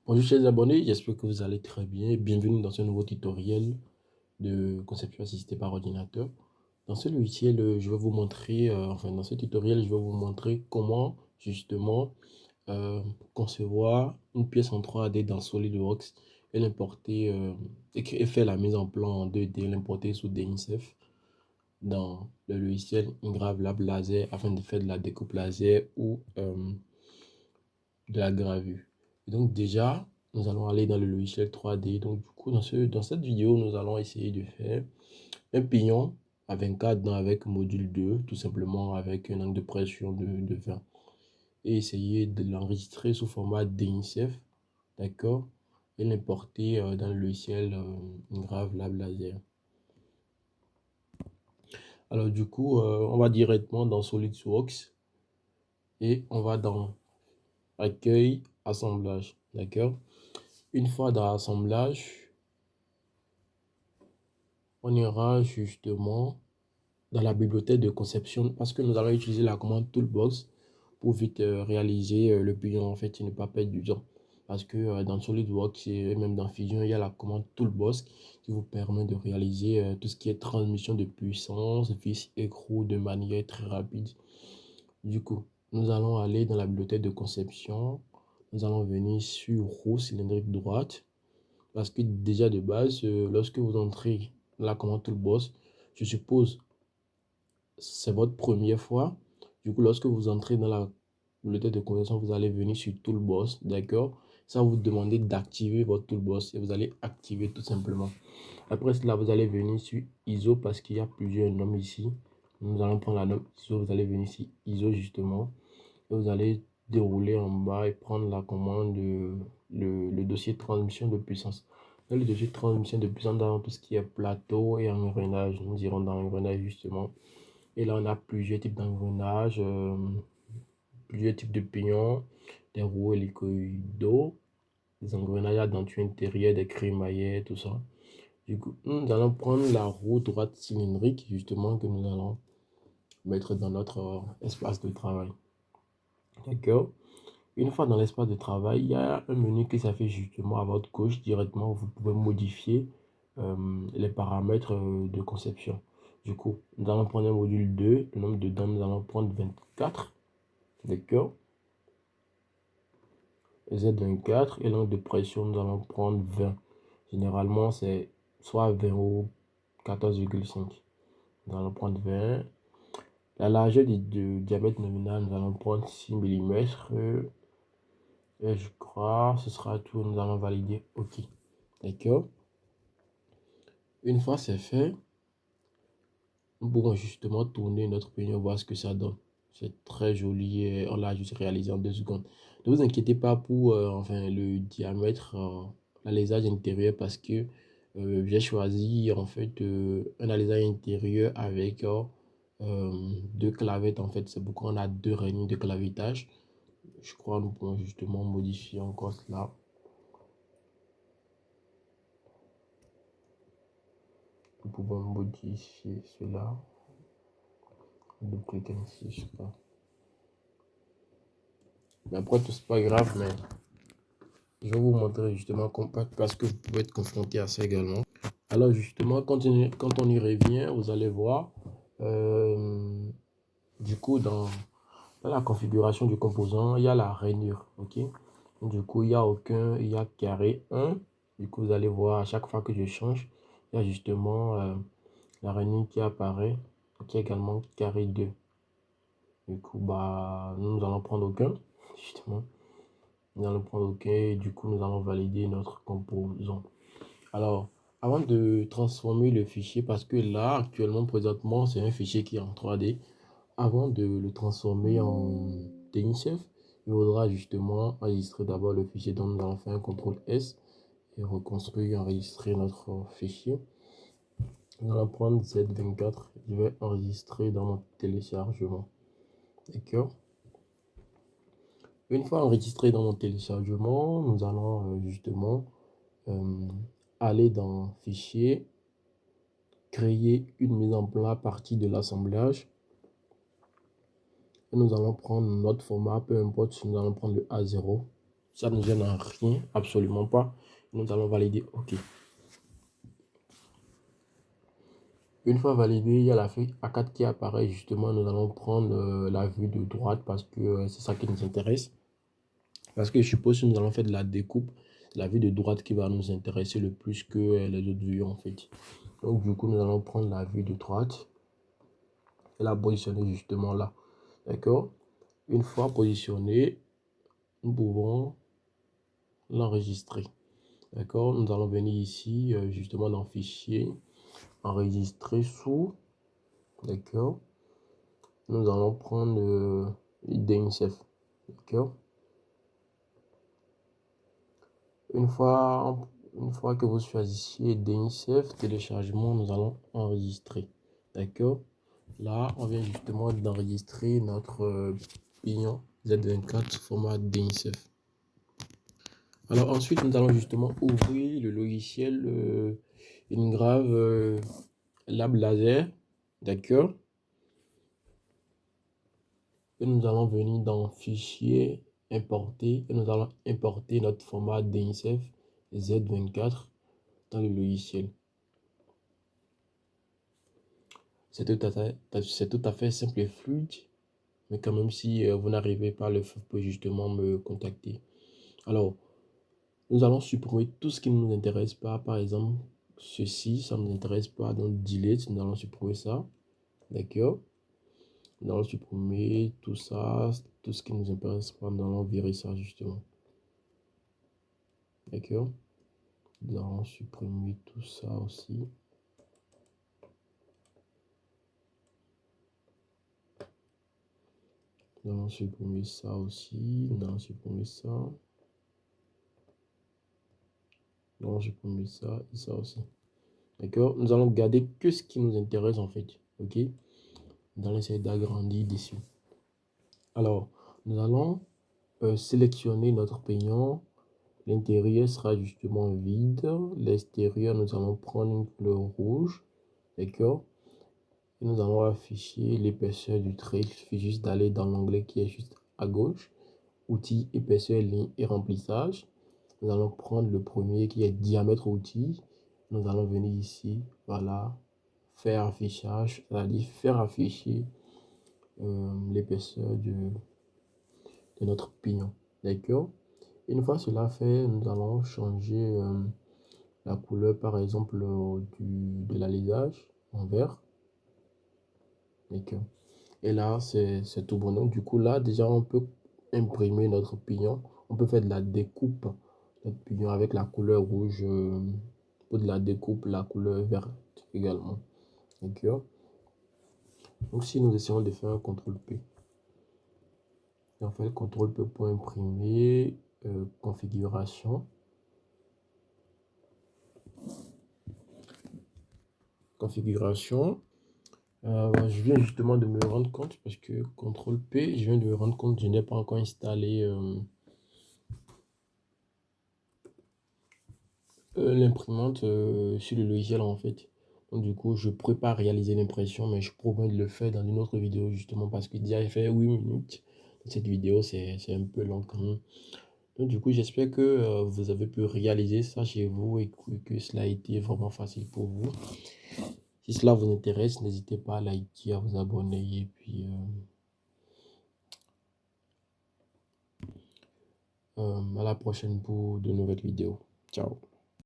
Bonjour chers abonnés, j'espère que vous allez très bien. Bienvenue dans ce nouveau tutoriel de conception assistée par ordinateur. Dans ce logiciel, je vais vous montrer, dans ce tutoriel, je vais vous montrer comment justement concevoir une pièce en 3D dans SolidWorks et l'importer et faire la mise en plan en 2D, l'importer sous DNSF dans le logiciel InGravLab Laser afin de faire de la découpe laser ou de la gravure. Et donc déjà, nous allons aller dans le logiciel 3D. Donc du coup, dans cette vidéo, nous allons essayer de faire un pignon à 24 dents avec module 2, tout simplement avec un angle de pression de 20. Et essayer de l'enregistrer sous format DNSF, d'accord? Et l'importer dans le logiciel InGravLab Laser. Alors du coup, on va directement dans SolidWorks et on va dans Accueil, Assemblage, d'accord? Une fois dans l'assemblage, on ira justement dans la bibliothèque de conception parce que nous allons utiliser la commande Toolbox pour vite réaliser le pignon en fait et ne pas perdre du temps. Parce que dans SolidWorks et même dans Fusion, il y a la commande Toolbox qui vous permet de réaliser tout ce qui est transmission de puissance, vis écrou de manière très rapide. Du coup, nous allons aller dans la bibliothèque de conception. Nous allons venir sur roue cylindrique droite. Parce que déjà de base, lorsque vous entrez dans la commande Toolbox, je suppose c'est votre première fois. Du coup, lorsque vous entrez dans la bibliothèque de conversion, vous allez venir sur Toolbox, d'accord? Ça va vous demander d'activer votre Toolbox et vous allez activer tout simplement. Après cela, vous allez venir sur ISO parce qu'il y a plusieurs normes ici. Nous allons prendre la norme ISO, vous allez venir sur ISO justement. Et vous allez dérouler en bas et prendre la commande, le dossier de transmission de puissance. Dans le dossier de transmission de puissance, dans tout ce qui est plateau et engrenage, nous irons dans l'engrenage justement. Et là, on a plusieurs types d'engrenages, plusieurs types de pignons, des roues hélicoïdaux, des engrenages à denture intérieure, des crémaillères, tout ça. Du coup, nous allons prendre la roue droite cylindrique, justement, que nous allons mettre dans notre espace de travail. D'accord? Une fois dans l'espace de travail, il y a un menu qui s'affiche justement à votre gauche directement où vous pouvez modifier les paramètres de conception. Du coup, nous allons prendre un module 2, le nombre de dents, nous allons prendre 24, d'accord? Z24 et l'angle de pression, nous allons prendre 20. Généralement, c'est soit 20 ou 14,5. Nous allons prendre 20. La largeur du diamètre nominal, nous allons prendre 6 mm. Et je crois ce sera tout. Nous allons valider OK. D'accord. Une fois c'est fait, nous pourrons justement tourner notre pignon, voir ce que ça donne. C'est très joli et on l'a juste réalisé en 2 secondes. Ne vous inquiétez pas pour le diamètre, l'alésage intérieur parce que j'ai choisi en fait un alésage intérieur avec 2 clavettes en fait. C'est pourquoi on a 2 rayons de clavitage. Je crois que nous pourrons justement modifier encore cela. Nous pouvons modifier cela. Donc cliquer ici, je sais pas. Mais après, tout c'est pas grave, mais je vais vous montrer justement parce que vous pouvez être confronté à ça également. Alors justement, quand on y revient, vous allez voir, euh, du coup, dans la configuration du composant, il y a la rainure, ok? Du coup, il y a carré 1. Du coup, vous allez voir, à chaque fois que je change, il y a justement la rainure qui apparaît, qui est également carré 2. Du coup, bah, nous allons prendre aucun, justement. Nous allons prendre OK. Et du coup, nous allons valider notre composant. Alors, avant de transformer le fichier, parce que là, actuellement, présentement, c'est un fichier qui est en 3D. Avant de le transformer en TNCF, il faudra justement enregistrer d'abord le fichier. Donc, nous allons faire un CTRL S et reconstruire, enregistrer notre fichier. Nous allons prendre Z24. Je vais enregistrer dans mon téléchargement. D'accord. Une fois enregistré dans mon téléchargement, nous allons justement euh, aller dans Fichier, créer une mise en place à partir de l'assemblage. Et nous allons prendre notre format, peu importe si nous allons prendre le A0. Ça ne gêne en rien, absolument pas. Nous allons valider OK. Une fois validé, il y a la feuille A4 qui apparaît. Justement, nous allons prendre la vue de droite parce que c'est ça qui nous intéresse. Parce que je suppose que nous allons faire de la découpe. C'est la vue de droite qui va nous intéresser le plus que les autres vues en fait. Donc du coup, nous allons prendre la vue de droite et la positionner justement là. D'accord? Une fois positionné, nous pouvons l'enregistrer. D'accord? Nous allons venir ici, justement dans Fichier, enregistrer sous. D'accord? Nous allons prendre DNCF. D'accord? Une fois que vous choisissiez DNCF, téléchargement, nous allons enregistrer. D'accord? Là, on vient justement d'enregistrer notre pignon Z24 sous format DNCF. Alors ensuite, nous allons justement ouvrir le logiciel InGrave Lab Laser. D'accord? Et nous allons venir dans Fichier, Importer. Et nous allons importer notre format DNCF Z24 dans le logiciel. C'est tout à fait simple et fluide. Mais quand même, si vous n'arrivez pas à le faire, vous pouvez justement me contacter. Alors, nous allons supprimer tout ce qui ne nous intéresse pas. Par exemple, ceci, ça ne nous intéresse pas. Donc, delete, nous allons supprimer ça. D'accord? Nous allons supprimer tout ça, tout ce qui ne nous intéresse pas. Nous allons virer ça justement. D'accord? Nous allons supprimer tout ça aussi. Nous allons supprimer ça aussi. Nous allons supprimer ça. Nous allons supprimer ça et ça aussi. D'accord? Nous allons garder que ce qui nous intéresse en fait. Ok? Nous allons essayer d'agrandir d'ici. Alors, nous allons sélectionner notre pignon. L'intérieur sera justement vide. L'extérieur, nous allons prendre une couleur rouge. D'accord? Et nous allons afficher l'épaisseur du trait. Il suffit juste d'aller dans l'onglet qui est juste à gauche. Outils, épaisseur, ligne et remplissage. Nous allons prendre le premier qui est diamètre outil. Nous allons venir ici. Voilà. Faire affichage. C'est-à-dire faire afficher l'épaisseur de notre pignon. D'accord? Une fois cela fait, nous allons changer la couleur, par exemple, de l'alésage en vert. D'accord? Et là, c'est tout bon. Donc, du coup, là, déjà, on peut imprimer notre pignon. On peut faire de la découpe notre pignon avec la couleur rouge. Pour de la découpe, la couleur verte également. D'accord? Donc, si nous essayons de faire un CTRL-P, on fait le CTRL-P pour imprimer, configuration. Configuration. Je viens justement de me rendre compte parce que CTRL-P, je viens de me rendre compte que je n'ai pas encore installé l'imprimante sur le logiciel en fait. Donc du coup, je ne pourrais pas réaliser l'impression, mais je promets de le faire dans une autre vidéo justement parce que déjà, il fait 8 minutes. Cette vidéo, c'est un peu long quand même. Donc du coup, j'espère que vous avez pu réaliser ça chez vous et que cela a été vraiment facile pour vous. Si cela vous intéresse, n'hésitez pas à liker, à vous abonner et puis à la prochaine pour de nouvelles vidéos. Ciao.